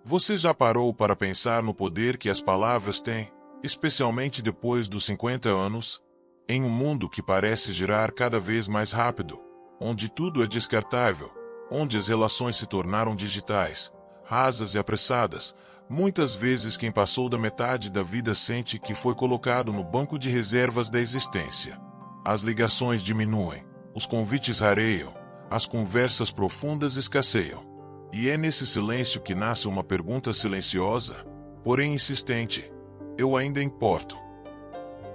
Você já parou para pensar no poder que as palavras têm, especialmente depois dos 50 anos? Em um mundo que parece girar cada vez mais rápido, onde tudo é descartável, onde as relações se tornaram digitais, rasas e apressadas, muitas vezes quem passou da metade da vida sente que foi colocado no banco de reservas da existência. As ligações diminuem, os convites rareiam, as conversas profundas escasseiam. E é nesse silêncio que nasce uma pergunta silenciosa, porém insistente: eu ainda importo?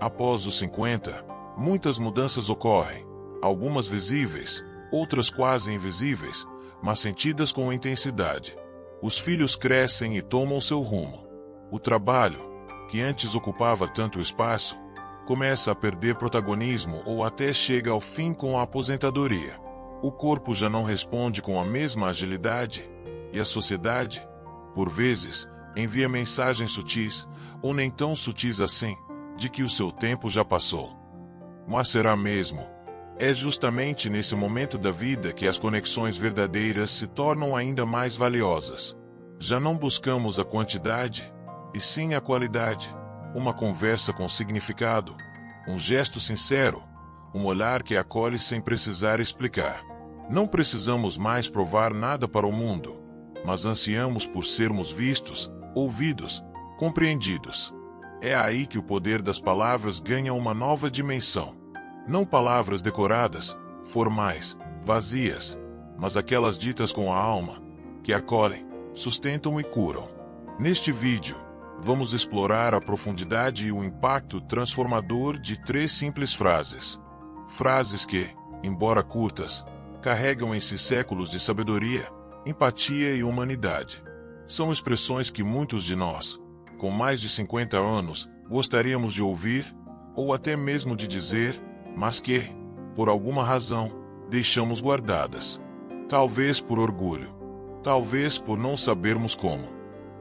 Após os 50, muitas mudanças ocorrem, algumas visíveis, outras quase invisíveis, mas sentidas com intensidade. Os filhos crescem e tomam seu rumo. O trabalho, que antes ocupava tanto espaço, começa a perder protagonismo ou até chega ao fim com a aposentadoria. O corpo já não responde com a mesma agilidade, e a sociedade, por vezes, envia mensagens sutis, ou nem tão sutis assim, de que o seu tempo já passou. Mas será mesmo? É justamente nesse momento da vida que as conexões verdadeiras se tornam ainda mais valiosas. Já não buscamos a quantidade, e sim a qualidade. Uma conversa com significado, um gesto sincero, um olhar que acolhe sem precisar explicar. Não precisamos mais provar nada para o mundo, mas ansiamos por sermos vistos, ouvidos, compreendidos. É aí que o poder das palavras ganha uma nova dimensão. Não palavras decoradas, formais, vazias, mas aquelas ditas com a alma, que acolhem, sustentam e curam. Neste vídeo, vamos explorar a profundidade e o impacto transformador de 3 simples frases. Frases que, embora curtas, carregam em si séculos de sabedoria, empatia e humanidade. São expressões que muitos de nós, com mais de 50 anos, gostaríamos de ouvir, ou até mesmo de dizer, mas que, por alguma razão, deixamos guardadas. Talvez por orgulho, talvez por não sabermos como,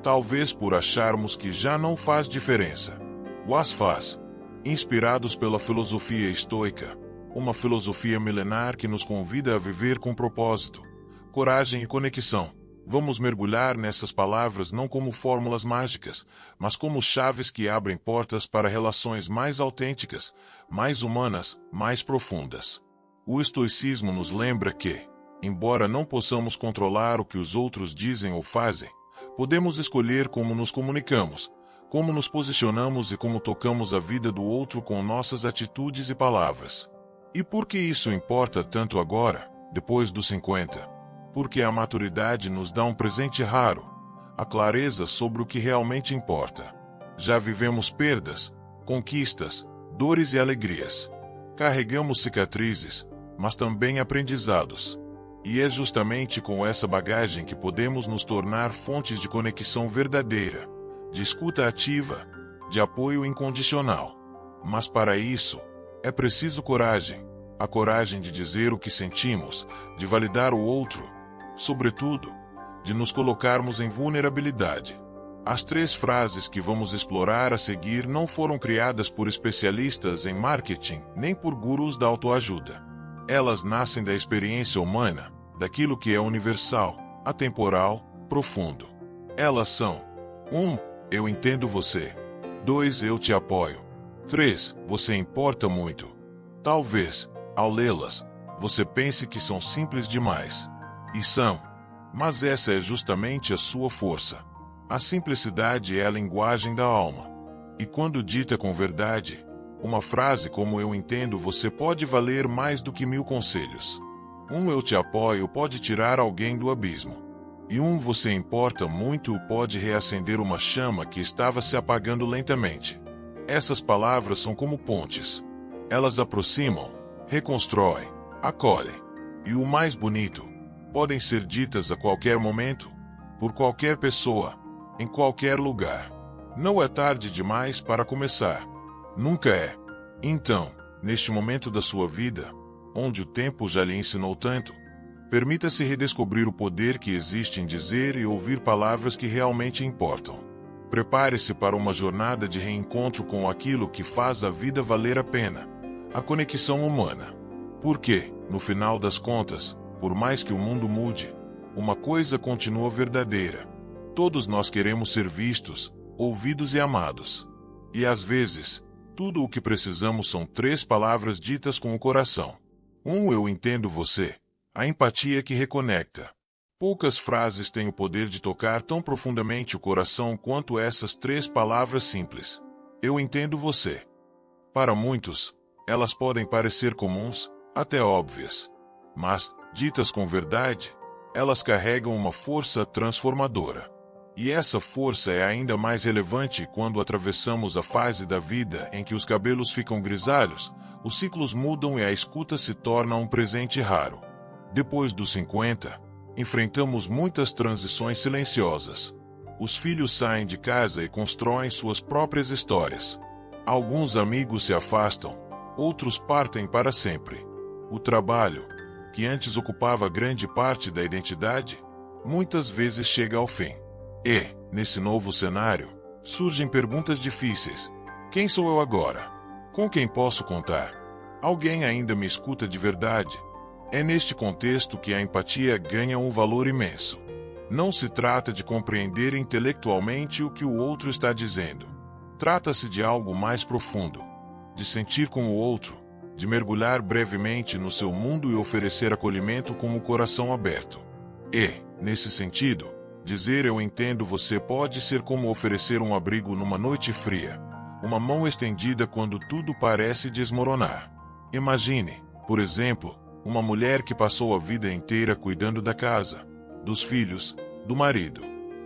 talvez por acharmos que já não faz diferença. Mas faz. Inspirados pela filosofia estoica, uma filosofia milenar que nos convida a viver com propósito, coragem e conexão, vamos mergulhar nessas palavras não como fórmulas mágicas, mas como chaves que abrem portas para relações mais autênticas, mais humanas, mais profundas. O estoicismo nos lembra que, embora não possamos controlar o que os outros dizem ou fazem, podemos escolher como nos comunicamos, como nos posicionamos e como tocamos a vida do outro com nossas atitudes e palavras. E por que isso importa tanto agora, depois dos 50? Porque a maturidade nos dá um presente raro, a clareza sobre o que realmente importa. Já vivemos perdas, conquistas, dores e alegrias. Carregamos cicatrizes, mas também aprendizados. E é justamente com essa bagagem que podemos nos tornar fontes de conexão verdadeira, de escuta ativa, de apoio incondicional. Mas para isso, é preciso coragem. A coragem de dizer o que sentimos, de validar o outro, sobretudo, de nos colocarmos em vulnerabilidade. As 3 frases que vamos explorar a seguir não foram criadas por especialistas em marketing, nem por gurus da autoajuda. Elas nascem da experiência humana, daquilo que é universal, atemporal, profundo. Elas são: 1. Eu entendo você. 2. Eu te apoio. 3. Você importa muito. Talvez, ao lê-las, você pense que são simples demais. E são. Mas essa é justamente a sua força. A simplicidade é a linguagem da alma. E quando dita com verdade, uma frase como eu entendo você pode valer mais do que 1000 conselhos. 1. Eu te apoio pode tirar alguém do abismo. E 1. Você importa muito pode reacender uma chama que estava se apagando lentamente. Essas palavras são como pontes. Elas aproximam, reconstroem, acolhem. E o mais bonito, podem ser ditas a qualquer momento, por qualquer pessoa, em qualquer lugar. Não é tarde demais para começar. Nunca é. Então, neste momento da sua vida, onde o tempo já lhe ensinou tanto, permita-se redescobrir o poder que existe em dizer e ouvir palavras que realmente importam. Prepare-se para uma jornada de reencontro com aquilo que faz a vida valer a pena, a conexão humana. Porque, no final das contas, por mais que o mundo mude, uma coisa continua verdadeira: Todos nós queremos ser vistos, ouvidos e amados. E às vezes, tudo o que precisamos são 3 palavras ditas com o coração. Eu entendo você. A empatia que reconecta. Poucas frases têm o poder de tocar tão profundamente o coração quanto essas 3 palavras simples. Eu entendo você. Para muitos, elas podem parecer comuns, até óbvias. Mas, ditas com verdade, elas carregam uma força transformadora. E essa força é ainda mais relevante quando atravessamos a fase da vida em que os cabelos ficam grisalhos, os ciclos mudam e a escuta se torna um presente raro. Depois dos 50, enfrentamos muitas transições silenciosas. Os filhos saem de casa e constroem suas próprias histórias. Alguns amigos se afastam, outros partem para sempre. O trabalho, que antes ocupava grande parte da identidade, muitas vezes chega ao fim. E, nesse novo cenário, surgem perguntas difíceis. Quem sou eu agora? Com quem posso contar? Alguém ainda me escuta de verdade? É neste contexto que a empatia ganha um valor imenso. Não se trata de compreender intelectualmente o que o outro está dizendo. Trata-se de algo mais profundo, de sentir com o outro, de mergulhar brevemente no seu mundo e oferecer acolhimento com o coração aberto. E, nesse sentido, dizer eu entendo você pode ser como oferecer um abrigo numa noite fria, uma mão estendida quando tudo parece desmoronar. Imagine, por exemplo, uma mulher que passou a vida inteira cuidando da casa, dos filhos, do marido.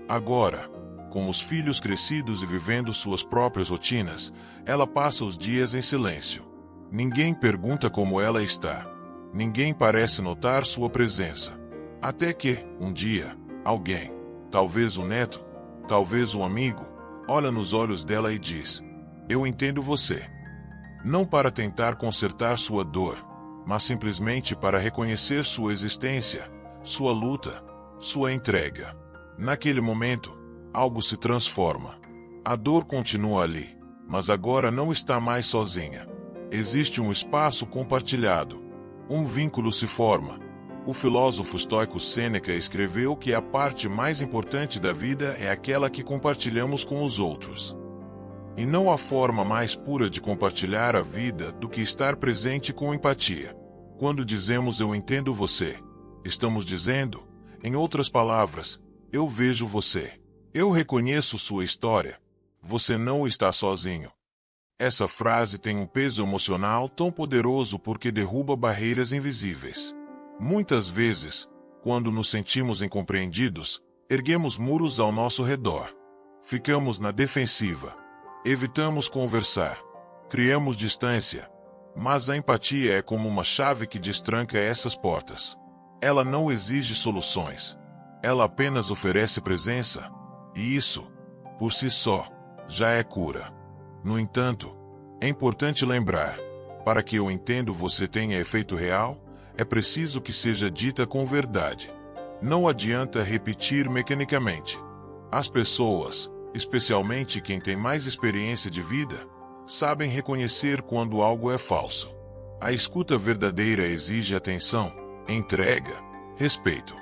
Agora, com os filhos crescidos e vivendo suas próprias rotinas, ela passa os dias em silêncio. Ninguém pergunta como ela está. Ninguém parece notar sua presença. Até que, um dia, alguém, talvez um neto, talvez um amigo, olha nos olhos dela e diz: eu entendo você. Não para tentar consertar sua dor, mas simplesmente para reconhecer sua existência, sua luta, sua entrega. Naquele momento, algo se transforma. A dor continua ali, mas agora não está mais sozinha. Existe um espaço compartilhado. Um vínculo se forma. O filósofo estoico Sêneca escreveu que a parte mais importante da vida é aquela que compartilhamos com os outros. E não há forma mais pura de compartilhar a vida do que estar presente com empatia. Quando dizemos eu entendo você, estamos dizendo, em outras palavras, eu vejo você. Eu reconheço sua história. Você não está sozinho. Essa frase tem um peso emocional tão poderoso porque derruba barreiras invisíveis. Muitas vezes, quando nos sentimos incompreendidos, erguemos muros ao nosso redor. Ficamos na defensiva. Evitamos conversar. Criamos distância. Mas a empatia é como uma chave que destranca essas portas. Ela não exige soluções. Ela apenas oferece presença. E isso, por si só, já é cura. No entanto, é importante lembrar, para que eu entendo você tenha efeito real, é preciso que seja dita com verdade. Não adianta repetir mecanicamente. As pessoas, especialmente quem tem mais experiência de vida, sabem reconhecer quando algo é falso. A escuta verdadeira exige atenção, entrega, respeito.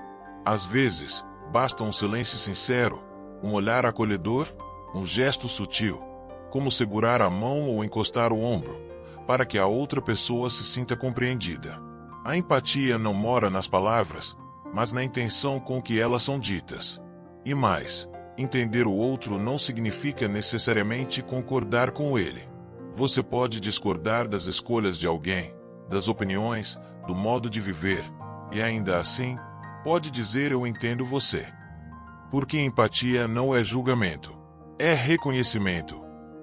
Às vezes, basta um silêncio sincero, um olhar acolhedor, um gesto sutil, como segurar a mão ou encostar o ombro, para que a outra pessoa se sinta compreendida. A empatia não mora nas palavras, mas na intenção com que elas são ditas. E mais, entender o outro não significa necessariamente concordar com ele. Você pode discordar das escolhas de alguém, das opiniões, do modo de viver, e ainda assim, pode dizer eu entendo você. Porque empatia não é julgamento. É reconhecimento.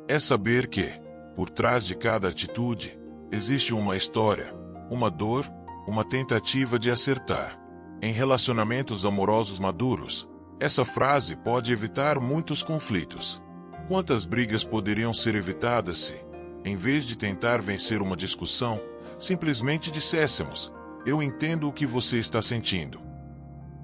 É saber que, por trás de cada atitude, existe uma história, uma dor, uma tentativa de acertar. Em relacionamentos amorosos maduros, essa frase pode evitar muitos conflitos. Quantas brigas poderiam ser evitadas se, em vez de tentar vencer uma discussão, simplesmente disséssemos: eu entendo o que você está sentindo.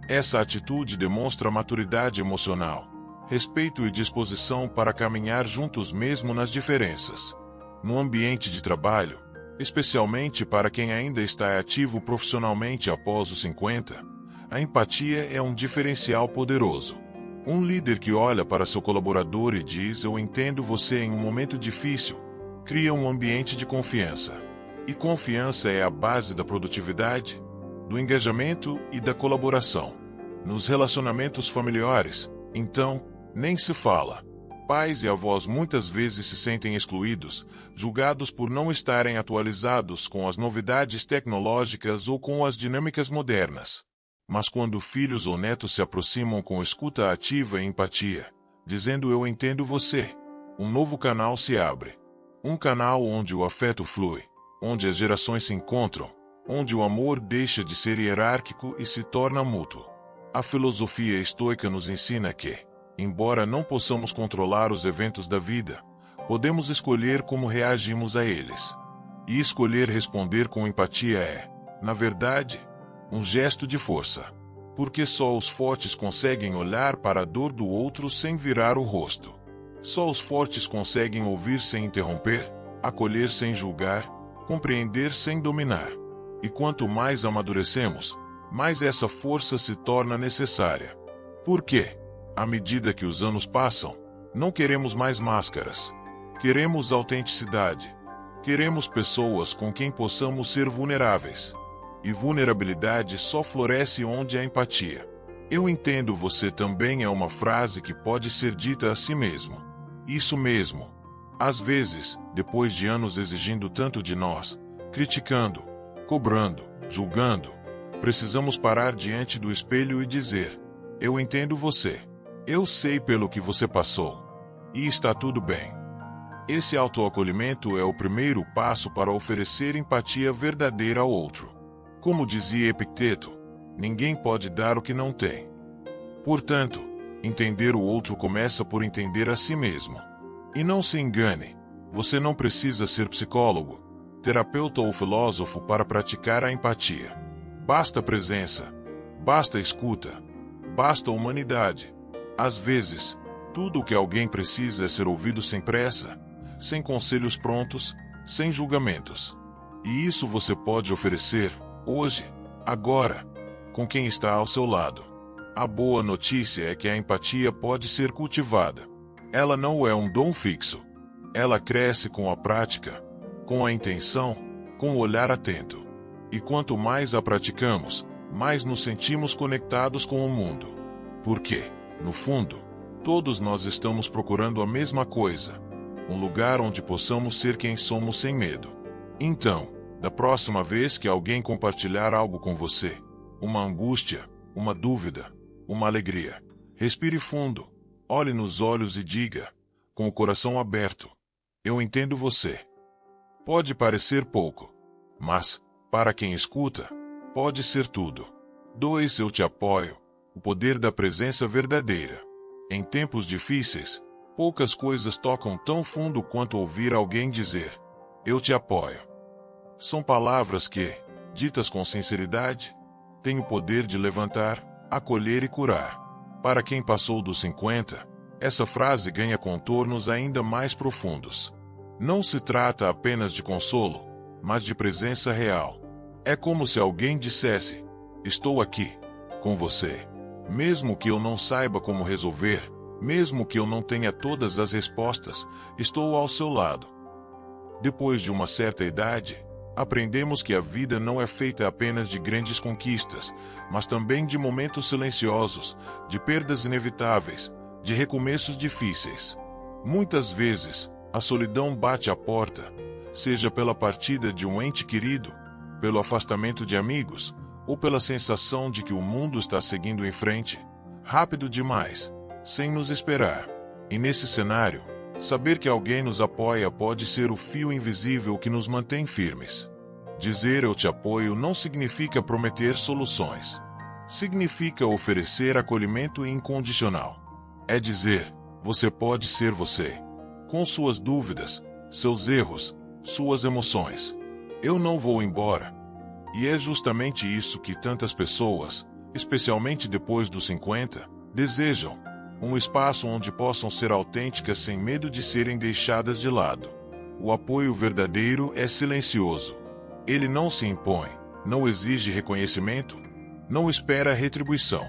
Essa atitude demonstra maturidade emocional, respeito e disposição para caminhar juntos mesmo nas diferenças. No ambiente de trabalho, especialmente para quem ainda está ativo profissionalmente após os 50, a empatia é um diferencial poderoso. Um líder que olha para seu colaborador e diz: "Eu entendo você em um momento difícil", cria um ambiente de confiança. E confiança é a base da produtividade, do engajamento e da colaboração. Nos relacionamentos familiares, então, nem se fala. Pais e avós muitas vezes se sentem excluídos, julgados por não estarem atualizados com as novidades tecnológicas ou com as dinâmicas modernas. Mas quando filhos ou netos se aproximam com escuta ativa e empatia, dizendo "eu entendo você", um novo canal se abre. Um canal onde o afeto flui, onde as gerações se encontram, onde o amor deixa de ser hierárquico e se torna mútuo. A filosofia estoica nos ensina que, embora não possamos controlar os eventos da vida, podemos escolher como reagimos a eles. E escolher responder com empatia é, na verdade, um gesto de força. Porque só os fortes conseguem olhar para a dor do outro sem virar o rosto. Só os fortes conseguem ouvir sem interromper, acolher sem julgar, compreender sem dominar. E quanto mais amadurecemos, mais essa força se torna necessária. Por quê? À medida que os anos passam, não queremos mais máscaras. Queremos autenticidade. Queremos pessoas com quem possamos ser vulneráveis. E vulnerabilidade só floresce onde há empatia. "Eu entendo você" também é uma frase que pode ser dita a si mesmo. Isso mesmo. Às vezes, depois de anos exigindo tanto de nós, criticando, cobrando, julgando, precisamos parar diante do espelho e dizer: "Eu entendo você. Eu sei pelo que você passou. E está tudo bem." Esse autoacolhimento é o primeiro passo para oferecer empatia verdadeira ao outro. Como dizia Epicteto, ninguém pode dar o que não tem. Portanto, entender o outro começa por entender a si mesmo. E não se engane, você não precisa ser psicólogo, terapeuta ou filósofo para praticar a empatia. Basta presença, basta escuta, basta humanidade. Às vezes, tudo o que alguém precisa é ser ouvido sem pressa, sem conselhos prontos, sem julgamentos. E isso você pode oferecer, hoje, agora, com quem está ao seu lado. A boa notícia é que a empatia pode ser cultivada. Ela não é um dom fixo. Ela cresce com a prática, com a intenção, com o olhar atento. E quanto mais a praticamos, mais nos sentimos conectados com o mundo. Porque, no fundo, todos nós estamos procurando a mesma coisa: um lugar onde possamos ser quem somos sem medo. Então, da próxima vez que alguém compartilhar algo com você, uma angústia, uma dúvida, uma alegria, respire fundo, olhe nos olhos e diga, com o coração aberto: "Eu entendo você." Pode parecer pouco, mas, para quem escuta, pode ser tudo. 2. Eu te apoio. O poder da presença verdadeira. Em tempos difíceis, poucas coisas tocam tão fundo quanto ouvir alguém dizer: "Eu te apoio." São palavras que, ditas com sinceridade, têm o poder de levantar, acolher e curar. Para quem passou dos 50, essa frase ganha contornos ainda mais profundos. Não se trata apenas de consolo, mas de presença real. É como se alguém dissesse: "Estou aqui, com você. Mesmo que eu não saiba como resolver, mesmo que eu não tenha todas as respostas, estou ao seu lado." Depois de uma certa idade, aprendemos que a vida não é feita apenas de grandes conquistas, mas também de momentos silenciosos, de perdas inevitáveis, de recomeços difíceis. Muitas vezes, a solidão bate à porta, seja pela partida de um ente querido, pelo afastamento de amigos, ou pela sensação de que o mundo está seguindo em frente, rápido demais, sem nos esperar. E nesse cenário, saber que alguém nos apoia pode ser o fio invisível que nos mantém firmes. Dizer "eu te apoio" não significa prometer soluções. Significa oferecer acolhimento incondicional. É dizer: você pode ser você, com suas dúvidas, seus erros, suas emoções. Eu não vou embora. E é justamente isso que tantas pessoas, especialmente depois dos 50, desejam. Um espaço onde possam ser autênticas sem medo de serem deixadas de lado. O apoio verdadeiro é silencioso. Ele não se impõe, não exige reconhecimento, não espera retribuição.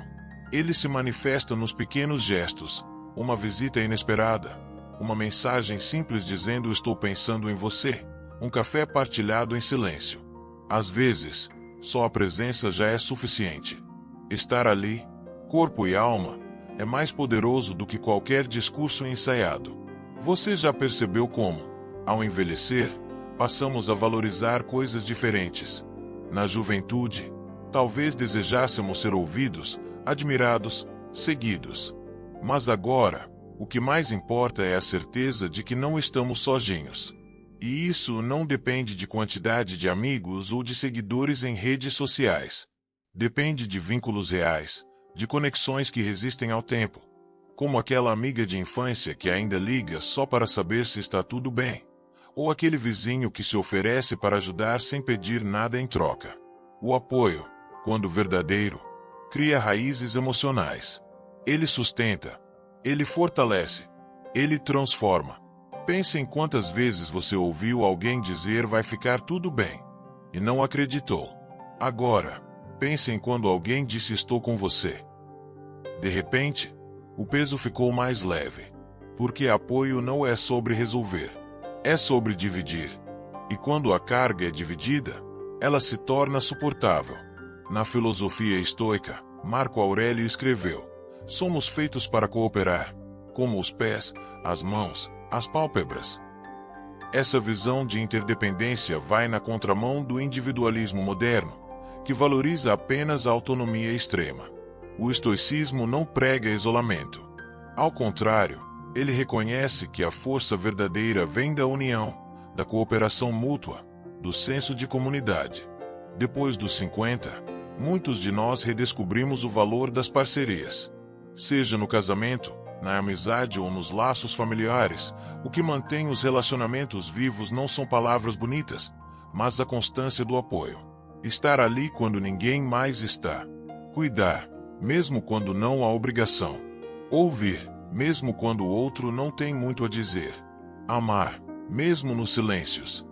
Ele se manifesta nos pequenos gestos, uma visita inesperada, uma mensagem simples dizendo estou pensando em você, um café partilhado em silêncio. Às vezes, só a presença já é suficiente. Estar ali, corpo e alma, é mais poderoso do que qualquer discurso ensaiado. Você já percebeu como, ao envelhecer, passamos a valorizar coisas diferentes? Na juventude, talvez desejássemos ser ouvidos, admirados, seguidos. Mas agora, o que mais importa é a certeza de que não estamos sozinhos. E isso não depende de quantidade de amigos ou de seguidores em redes sociais. Depende de vínculos reais, de conexões que resistem ao tempo. Como aquela amiga de infância que ainda liga só para saber se está tudo bem. Ou aquele vizinho que se oferece para ajudar sem pedir nada em troca. O apoio, quando verdadeiro, cria raízes emocionais. Ele sustenta, ele fortalece, ele transforma. Pense em quantas vezes você ouviu alguém dizer vai ficar tudo bem, e não acreditou. Agora, pense em quando alguém disse estou com você. De repente, o peso ficou mais leve, porque apoio não é sobre resolver, é sobre dividir. E quando a carga é dividida, ela se torna suportável. Na filosofia estoica, Marco Aurélio escreveu: somos feitos para cooperar, como os pés, as mãos, as pálpebras. Essa visão de interdependência vai na contramão do individualismo moderno, que valoriza apenas a autonomia extrema. O estoicismo não prega isolamento. Ao contrário, ele reconhece que a força verdadeira vem da união, da cooperação mútua, do senso de comunidade. Depois dos 50, muitos de nós redescobrimos o valor das parcerias. Seja no casamento, na amizade ou nos laços familiares, o que mantém os relacionamentos vivos não são palavras bonitas, mas a constância do apoio. Estar ali quando ninguém mais está. Cuidar, mesmo quando não há obrigação. Ouvir, mesmo quando o outro não tem muito a dizer. Amar, mesmo nos silêncios.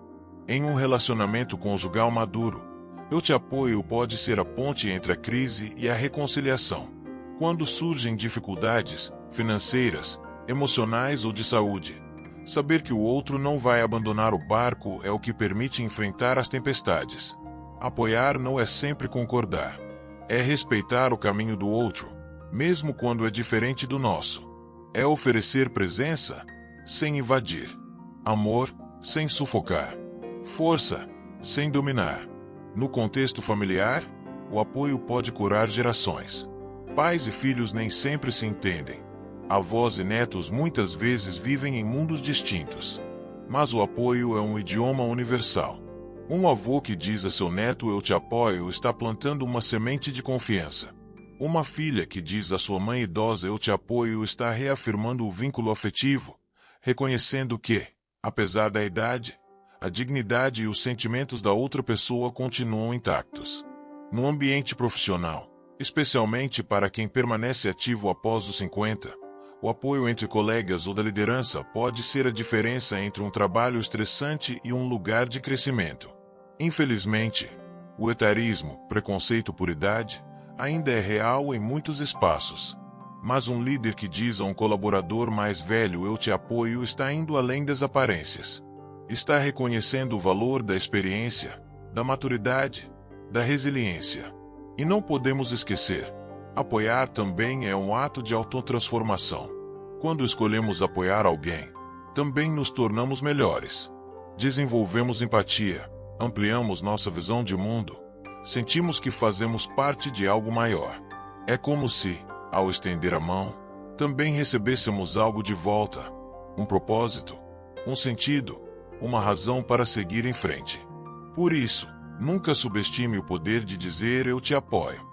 Em um relacionamento conjugal maduro, eu te apoio pode ser a ponte entre a crise e a reconciliação. Quando surgem dificuldades, financeiras, emocionais ou de saúde, saber que o outro não vai abandonar o barco é o que permite enfrentar as tempestades. Apoiar não é sempre concordar. É respeitar o caminho do outro, mesmo quando é diferente do nosso. É oferecer presença, sem invadir. Amor, sem sufocar. Força, sem dominar. No contexto familiar, o apoio pode curar gerações. Pais e filhos nem sempre se entendem. Avós e netos muitas vezes vivem em mundos distintos. Mas o apoio é um idioma universal. Um avô que diz a seu neto eu te apoio está plantando uma semente de confiança. Uma filha que diz à sua mãe idosa eu te apoio está reafirmando o vínculo afetivo, reconhecendo que, apesar da idade, a dignidade e os sentimentos da outra pessoa continuam intactos. No ambiente profissional, especialmente para quem permanece ativo após os 50, o apoio entre colegas ou da liderança pode ser a diferença entre um trabalho estressante e um lugar de crescimento. Infelizmente, o etarismo, preconceito por idade, ainda é real em muitos espaços. Mas um líder que diz a um colaborador mais velho eu te apoio está indo além das aparências. Está reconhecendo o valor da experiência, da maturidade, da resiliência. E não podemos esquecer, apoiar também é um ato de autotransformação. Quando escolhemos apoiar alguém, também nos tornamos melhores. Desenvolvemos empatia, ampliamos nossa visão de mundo, sentimos que fazemos parte de algo maior. É como se, ao estender a mão, também recebêssemos algo de volta, um propósito, um sentido, uma razão para seguir em frente. Por isso, nunca subestime o poder de dizer eu te apoio.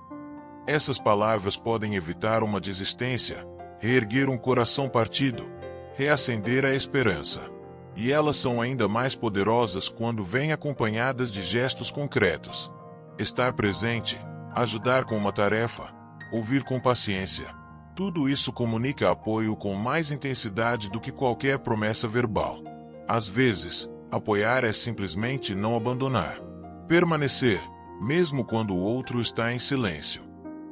Essas palavras podem evitar uma desistência, reerguer um coração partido, reacender a esperança. E elas são ainda mais poderosas quando vêm acompanhadas de gestos concretos. Estar presente, ajudar com uma tarefa, ouvir com paciência. Tudo isso comunica apoio com mais intensidade do que qualquer promessa verbal. Às vezes, apoiar é simplesmente não abandonar. Permanecer, mesmo quando o outro está em silêncio.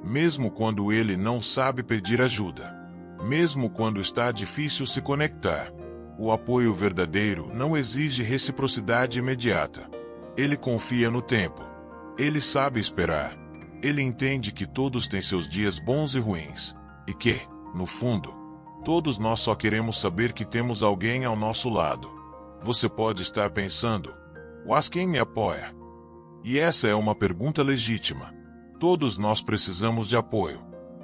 mesmo quando ele não sabe pedir ajuda, mesmo quando está difícil se conectar. O apoio verdadeiro não exige reciprocidade imediata. Ele confia no tempo. Ele sabe esperar. Ele entende que todos têm seus dias bons e ruins, e que, no fundo, todos nós só queremos saber que temos alguém ao nosso lado. Você pode estar pensando, mas quem me apoia? E essa é uma pergunta legítima. Todos nós precisamos de apoio.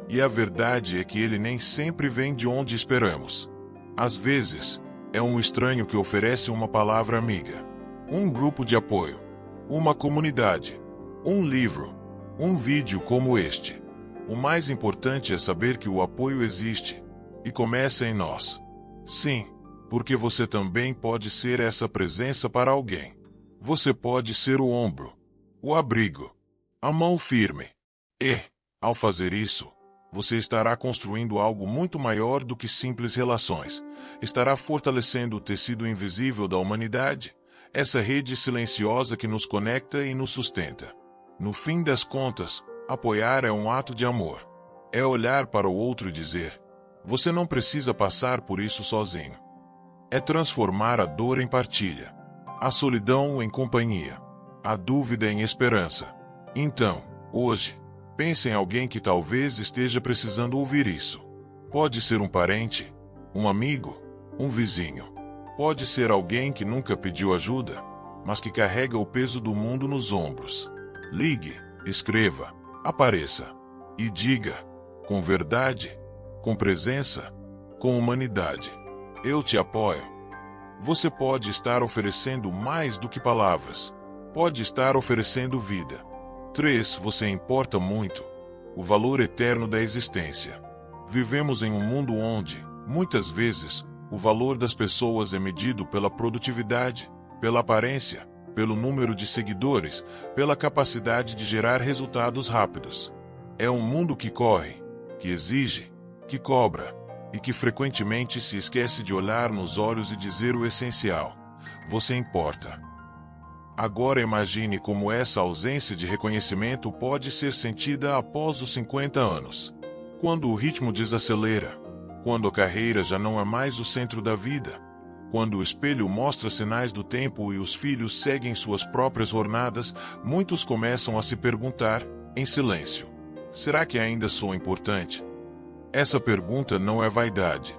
E a verdade é que ele nem sempre vem de onde esperamos. Às vezes, é um estranho que oferece uma palavra amiga, um grupo de apoio, uma comunidade, um livro, um vídeo como este. O mais importante é saber que o apoio existe e começa em nós. Sim, porque você também pode ser essa presença para alguém. Você pode ser o ombro, o abrigo, a mão firme. E, ao fazer isso, você estará construindo algo muito maior do que simples relações. Estará fortalecendo o tecido invisível da humanidade, essa rede silenciosa que nos conecta e nos sustenta. No fim das contas, apoiar é um ato de amor. É olhar para o outro e dizer: você não precisa passar por isso sozinho. É transformar a dor em partilha, a solidão em companhia, a dúvida em esperança. Então, hoje, pense em alguém que talvez esteja precisando ouvir isso. Pode ser um parente, um amigo, um vizinho. Pode ser alguém que nunca pediu ajuda, mas que carrega o peso do mundo nos ombros. Ligue, escreva, apareça e diga, com verdade, com presença, com humanidade: eu te apoio. Você pode estar oferecendo mais do que palavras. Pode estar oferecendo vida. 3. Você importa muito. O valor eterno da existência. Vivemos em um mundo onde, muitas vezes, o valor das pessoas é medido pela produtividade, pela aparência, pelo número de seguidores, pela capacidade de gerar resultados rápidos. É um mundo que corre, que exige, que cobra, e que frequentemente se esquece de olhar nos olhos e dizer o essencial: você importa. Agora imagine como essa ausência de reconhecimento pode ser sentida após os 50 anos. Quando o ritmo desacelera, quando a carreira já não é mais o centro da vida, quando o espelho mostra sinais do tempo e os filhos seguem suas próprias jornadas, muitos começam a se perguntar, em silêncio: será que ainda sou importante? Essa pergunta não é vaidade.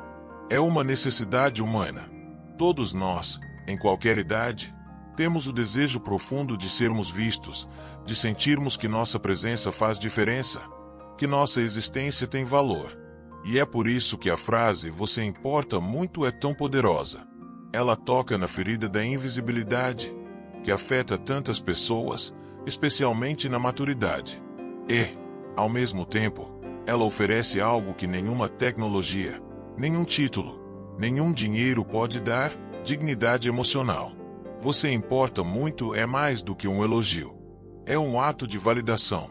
É uma necessidade humana. Todos nós, em qualquer idade, temos o desejo profundo de sermos vistos, de sentirmos que nossa presença faz diferença, que nossa existência tem valor. E é por isso que a frase "você importa muito" é tão poderosa. Ela toca na ferida da invisibilidade, que afeta tantas pessoas, especialmente na maturidade. E, ao mesmo tempo, ela oferece algo que nenhuma tecnologia, nenhum título, nenhum dinheiro pode dar: dignidade emocional. Você importa muito é mais do que um elogio. É um ato de validação.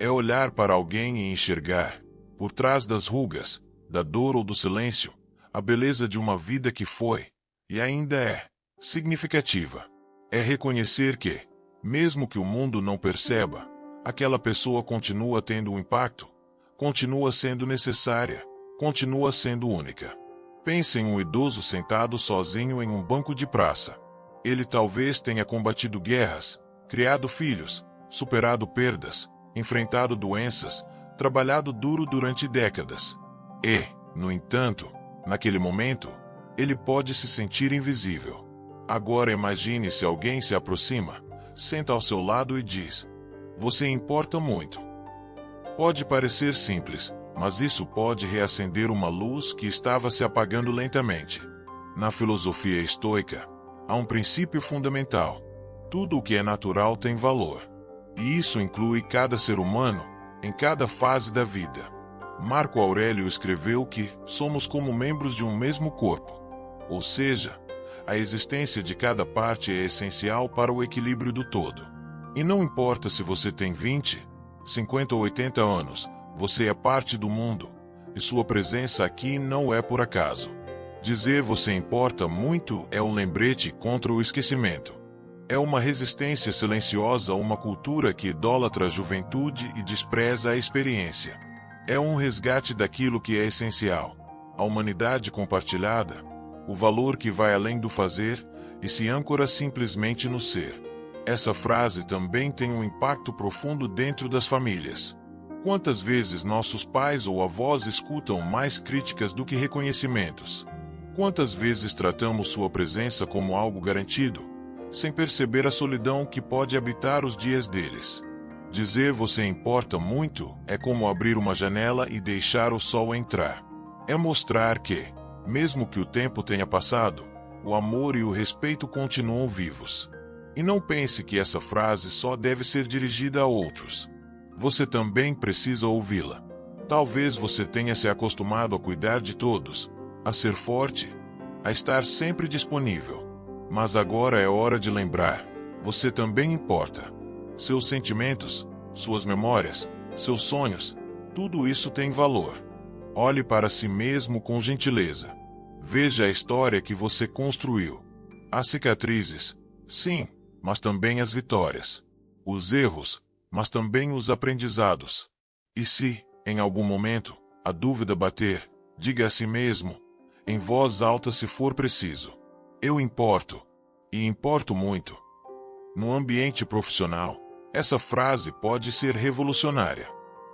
É olhar para alguém e enxergar, por trás das rugas, da dor ou do silêncio, a beleza de uma vida que foi, e ainda é, significativa. É reconhecer que, mesmo que o mundo não perceba, aquela pessoa continua tendo um impacto, continua sendo necessária, continua sendo única. Pense em um idoso sentado sozinho em um banco de praça. Ele talvez tenha combatido guerras, criado filhos, superado perdas, enfrentado doenças, trabalhado duro durante décadas. E, no entanto, naquele momento, ele pode se sentir invisível. Agora imagine se alguém se aproxima, senta ao seu lado e diz: você importa muito. Pode parecer simples, mas isso pode reacender uma luz que estava se apagando lentamente. Na filosofia estoica, há um princípio fundamental: tudo o que é natural tem valor. E isso inclui cada ser humano, em cada fase da vida. Marco Aurélio escreveu que somos como membros de um mesmo corpo. Ou seja, a existência de cada parte é essencial para o equilíbrio do todo. E não importa se você tem 20, 50 ou 80 anos, você é parte do mundo, e sua presença aqui não é por acaso. Dizer "você importa muito" é um lembrete contra o esquecimento. É uma resistência silenciosa a uma cultura que idolatra a juventude e despreza a experiência. É um resgate daquilo que é essencial, a humanidade compartilhada, o valor que vai além do fazer e se âncora simplesmente no ser. Essa frase também tem um impacto profundo dentro das famílias. Quantas vezes nossos pais ou avós escutam mais críticas do que reconhecimentos? Quantas vezes tratamos sua presença como algo garantido, sem perceber a solidão que pode habitar os dias deles? Dizer "você importa muito" é como abrir uma janela e deixar o sol entrar. É mostrar que, mesmo que o tempo tenha passado, o amor e o respeito continuam vivos. E não pense que essa frase só deve ser dirigida a outros. Você também precisa ouvi-la. Talvez você tenha se acostumado a cuidar de todos, a ser forte, a estar sempre disponível. Mas agora é hora de lembrar: você também importa. Seus sentimentos, suas memórias, seus sonhos, tudo isso tem valor. Olhe para si mesmo com gentileza. Veja a história que você construiu. As cicatrizes, sim, mas também as vitórias. Os erros, mas também os aprendizados. E se, em algum momento, a dúvida bater, diga a si mesmo, em voz alta se for preciso: eu importo. E importo muito. No ambiente profissional, essa frase pode ser revolucionária.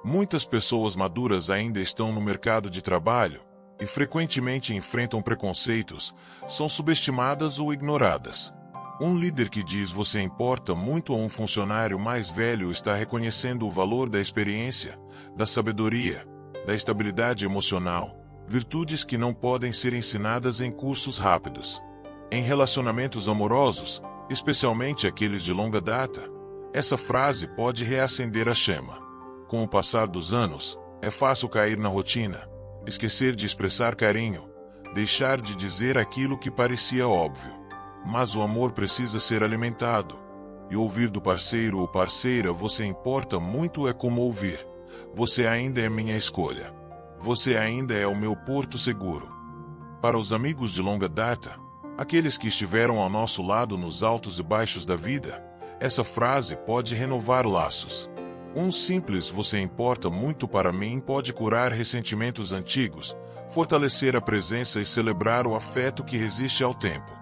Muitas pessoas maduras ainda estão no mercado de trabalho e frequentemente enfrentam preconceitos, são subestimadas ou ignoradas. Um líder que diz "você importa muito" a um funcionário mais velho está reconhecendo o valor da experiência, da sabedoria, da estabilidade emocional, virtudes que não podem ser ensinadas em cursos rápidos. Em relacionamentos amorosos, especialmente aqueles de longa data, essa frase pode reacender a chama. Com o passar dos anos, é fácil cair na rotina, esquecer de expressar carinho, deixar de dizer aquilo que parecia óbvio. Mas o amor precisa ser alimentado. E ouvir do parceiro ou parceira "você importa muito" é como ouvir: "você ainda é minha escolha. Você ainda é o meu porto seguro." Para os amigos de longa data, aqueles que estiveram ao nosso lado nos altos e baixos da vida, essa frase pode renovar laços. Um simples "você importa muito para mim" pode curar ressentimentos antigos, fortalecer a presença e celebrar o afeto que resiste ao tempo.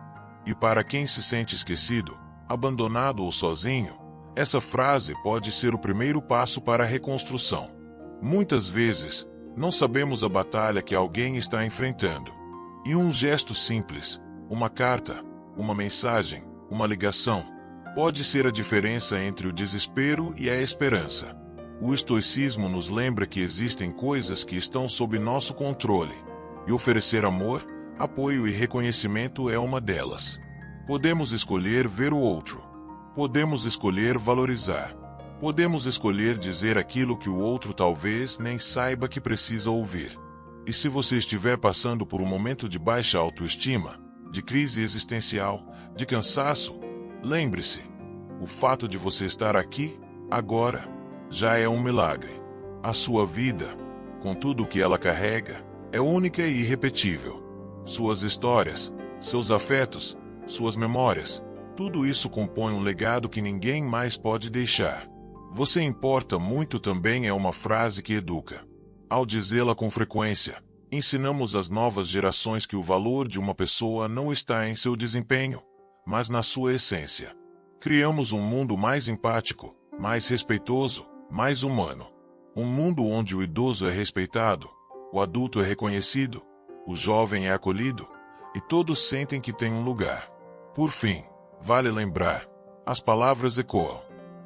E para quem se sente esquecido, abandonado ou sozinho, essa frase pode ser o primeiro passo para a reconstrução. Muitas vezes, não sabemos a batalha que alguém está enfrentando. E um gesto simples, uma carta, uma mensagem, uma ligação, pode ser a diferença entre o desespero e a esperança. O estoicismo nos lembra que existem coisas que estão sob nosso controle, e oferecer amor, apoio e reconhecimento é uma delas. Podemos escolher ver o outro. Podemos escolher valorizar. Podemos escolher dizer aquilo que o outro talvez nem saiba que precisa ouvir. E se você estiver passando por um momento de baixa autoestima, de crise existencial, de cansaço, lembre-se: o fato de você estar aqui, agora, já é um milagre. A sua vida, com tudo o que ela carrega, é única e irrepetível. Suas histórias, seus afetos, suas memórias, tudo isso compõe um legado que ninguém mais pode deixar. "Você importa muito" também é uma frase que educa. Ao dizê-la com frequência, ensinamos às novas gerações que o valor de uma pessoa não está em seu desempenho, mas na sua essência. Criamos um mundo mais empático, mais respeitoso, mais humano. Um mundo onde o idoso é respeitado, o adulto é reconhecido, o jovem é acolhido, e todos sentem que têm um lugar. Por fim, vale lembrar: as palavras ecoam.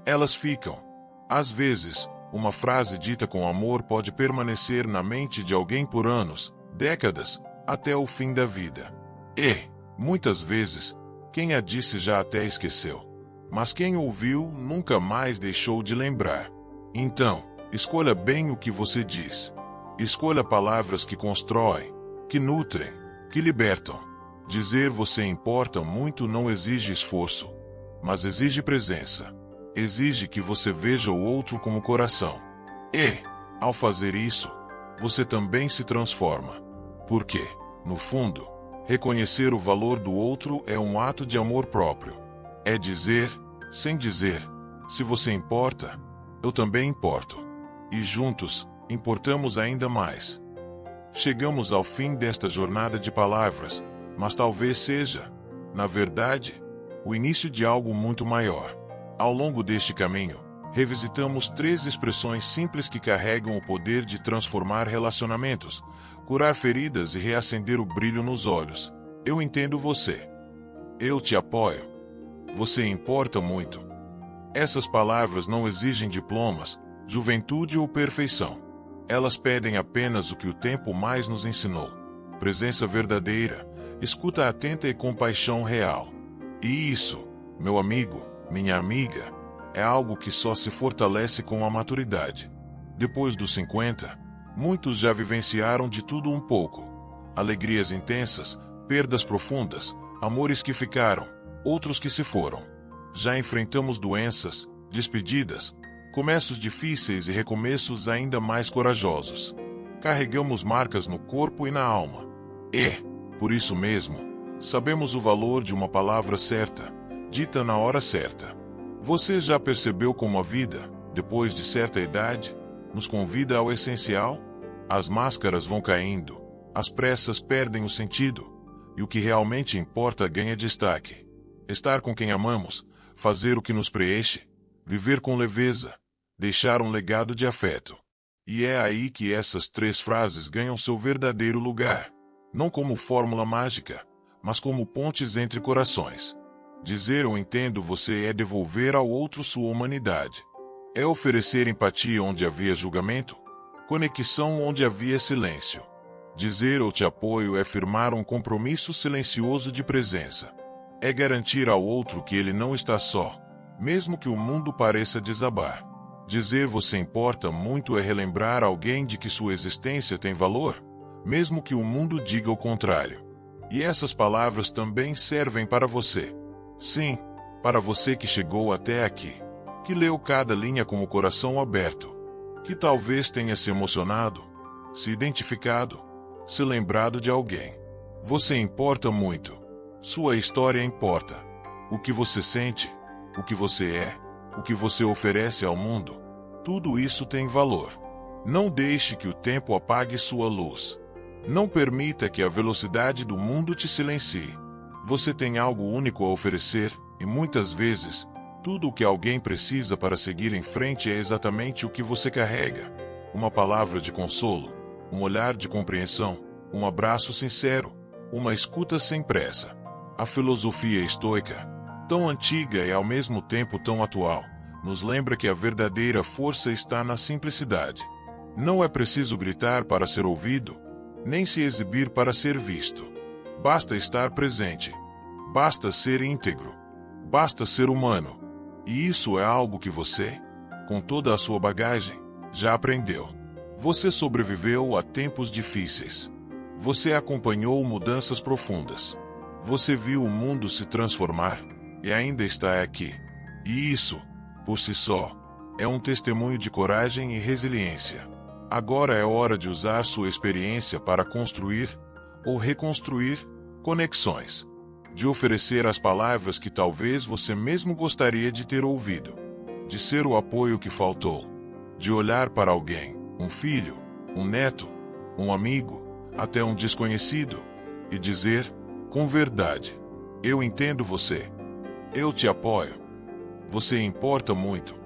Elas ficam. Às vezes, uma frase dita com amor pode permanecer na mente de alguém por anos, décadas, até o fim da vida. E, muitas vezes, quem a disse já até esqueceu. Mas quem ouviu nunca mais deixou de lembrar. Então, escolha bem o que você diz. Escolha palavras que constroem, que nutrem, que libertam. Dizer "você importa muito" não exige esforço, mas exige presença. Exige que você veja o outro como coração. E, ao fazer isso, você também se transforma. Porque, no fundo, reconhecer o valor do outro é um ato de amor próprio. É dizer, sem dizer, se você importa, eu também importo. E juntos, importamos ainda mais. Chegamos ao fim desta jornada de palavras, mas talvez seja, na verdade, o início de algo muito maior. Ao longo deste caminho, revisitamos 3 expressões simples que carregam o poder de transformar relacionamentos, curar feridas e reacender o brilho nos olhos. Eu entendo você. Eu te apoio. Você importa muito. Essas palavras não exigem diplomas, juventude ou perfeição. Elas pedem apenas o que o tempo mais nos ensinou: presença verdadeira, escuta atenta e compaixão real. E isso, meu amigo, minha amiga, é algo que só se fortalece com a maturidade. Depois dos 50, muitos já vivenciaram de tudo um pouco. Alegrias intensas, perdas profundas, amores que ficaram, outros que se foram. Já enfrentamos doenças, despedidas, começos difíceis e recomeços ainda mais corajosos. Carregamos marcas no corpo e na alma. E, por isso mesmo, sabemos o valor de uma palavra certa, dita na hora certa. Você já percebeu como a vida, depois de certa idade, nos convida ao essencial? As máscaras vão caindo, as pressas perdem o sentido, e o que realmente importa ganha destaque. Estar com quem amamos, fazer o que nos preenche, viver com leveza, deixar um legado de afeto. E é aí que essas 3 frases ganham seu verdadeiro lugar. Não como fórmula mágica, mas como pontes entre corações. Dizer eu entendo você é devolver ao outro sua humanidade. É oferecer empatia onde havia julgamento, conexão onde havia silêncio. Dizer eu te apoio é firmar um compromisso silencioso de presença. É garantir ao outro que ele não está só, mesmo que o mundo pareça desabar. Dizer você importa muito é relembrar alguém de que sua existência tem valor, mesmo que o mundo diga o contrário. E essas palavras também servem para você. Sim, para você que chegou até aqui, que leu cada linha com o coração aberto, que talvez tenha se emocionado, se identificado, se lembrado de alguém. Você importa muito. Sua história importa. O que você sente, o que você é, o que você oferece ao mundo, tudo isso tem valor. Não deixe que o tempo apague sua luz. Não permita que a velocidade do mundo te silencie. Você tem algo único a oferecer, e muitas vezes, tudo o que alguém precisa para seguir em frente é exatamente o que você carrega. Uma palavra de consolo, um olhar de compreensão, um abraço sincero, uma escuta sem pressa. A filosofia estoica, tão antiga e ao mesmo tempo tão atual, nos lembra que a verdadeira força está na simplicidade. Não é preciso gritar para ser ouvido, nem se exibir para ser visto. Basta estar presente. Basta ser íntegro. Basta ser humano. E isso é algo que você, com toda a sua bagagem, já aprendeu. Você sobreviveu a tempos difíceis. Você acompanhou mudanças profundas. Você viu o mundo se transformar e ainda está aqui. E isso, por si só, é um testemunho de coragem e resiliência. Agora é hora de usar sua experiência para construir ou reconstruir conexões. De oferecer as palavras que talvez você mesmo gostaria de ter ouvido. De ser o apoio que faltou. De olhar para alguém, um filho, um neto, um amigo, até um desconhecido, e dizer, com verdade: eu entendo você. Eu te apoio. Você importa muito.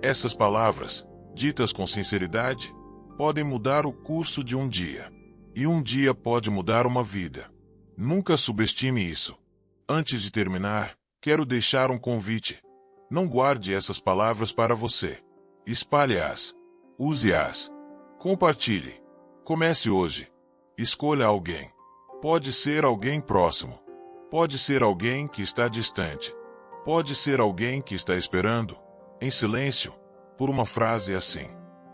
Essas palavras, ditas com sinceridade, podem mudar o curso de um dia. E um dia pode mudar uma vida. Nunca subestime isso. Antes de terminar, quero deixar um convite. Não guarde essas palavras para você. Espalhe-as. Use-as. Compartilhe. Comece hoje. Escolha alguém. Pode ser alguém próximo. Pode ser alguém que está distante. Pode ser alguém que está esperando, em silêncio, por uma frase assim.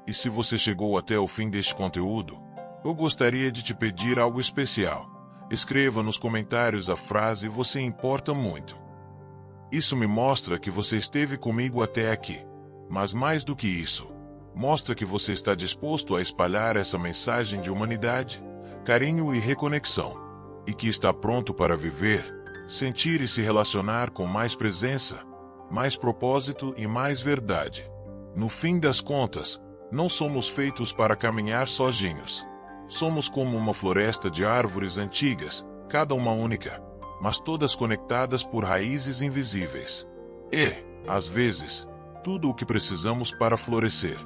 E se você chegou até o fim deste conteúdo, eu gostaria de te pedir algo especial. Escreva nos comentários a frase "Você importa muito". Isso me mostra que você esteve comigo até aqui. Mas mais do que isso, mostra que você está disposto a espalhar essa mensagem de humanidade, carinho e reconexão. E que está pronto para viver sentir e se relacionar com mais presença, mais propósito e mais verdade. No fim das contas, não somos feitos para caminhar sozinhos. Somos como uma floresta de árvores antigas, cada uma única, mas todas conectadas por raízes invisíveis. E, às vezes, tudo o que precisamos para florescer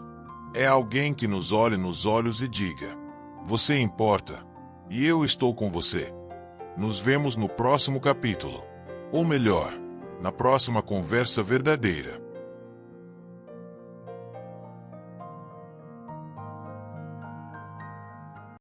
é alguém que nos olhe nos olhos e diga: você importa, e eu estou com você. Nos vemos no próximo capítulo. Ou melhor, na próxima conversa verdadeira.